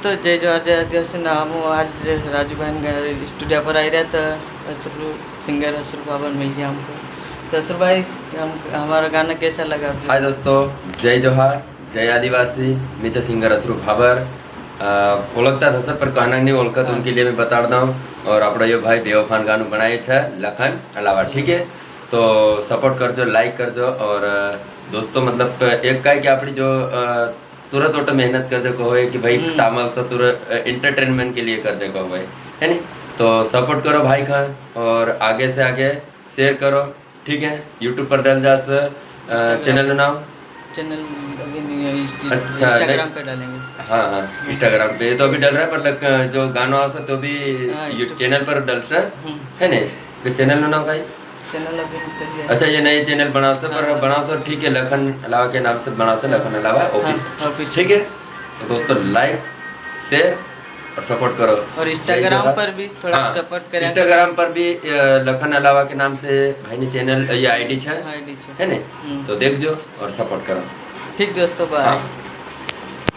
दोस्तों, जय जोहार जय आदिवासी नाम हूँ। आज राजू बहन स्टूडियो पर आई रहा था। असरू सिंगर असरू बाबर मिल गया हमको। तो असरू भाई, हमारा गाना कैसा लगा? हाय दोस्तों, जय जोहार जय आदिवासी। नीचे सिंगर असरू भाबर ओळखता था पर कहना नहीं ओळखत हाँ। उनके लिए मैं बता रहा हूँ। और अपना ये भाई बेवफान गानू बनाए छे लखन अलावा, ठीक है। तो सपोर्ट करजो, लाइक करजो। और दोस्तों मतलब एक का है कि अपनी जो तुरंत ओटे मेहनत करजे को है कि भाई सामल से तुरंत एंटरटेनमेंट के लिए करजे को है नहीं। तो सपोर्ट करो भाई खान और आगे से आगे शेयर करो, ठीक है। यूट्यूब पर डल जा चैनल नाम चैनल अभी नहीं है, अच्छा इंस्टाग्राम पे डालेंगे। हाँ हाँ, इंस्टाग्राम पे तो अभी डल रहा है पर जो गाना आवश्यक तो भी YouTube चैनल पर डल सा है नहीं। तो चैनल नाम भाई चैनल अभी निकल गया। अच्छा, ये नए चैनल बनाओ से पर बनाओ से, ठीक है। लखन अलावा के नाम से बनाओ से, लखन अलावा ऑफिस, ठीक है। तो दोस्तों लाइक शेयर और सपोर्ट करो। और इंस्टाग्राम पर भी थोड़ा सपोर्ट करें। इंस्टाग्राम पर भी लखन अलावा के नाम से भाई ने चैनल ये आईडी है नहीं। तो देख जो और सपोर्ट करो। ठीक दोस्तों, बाय।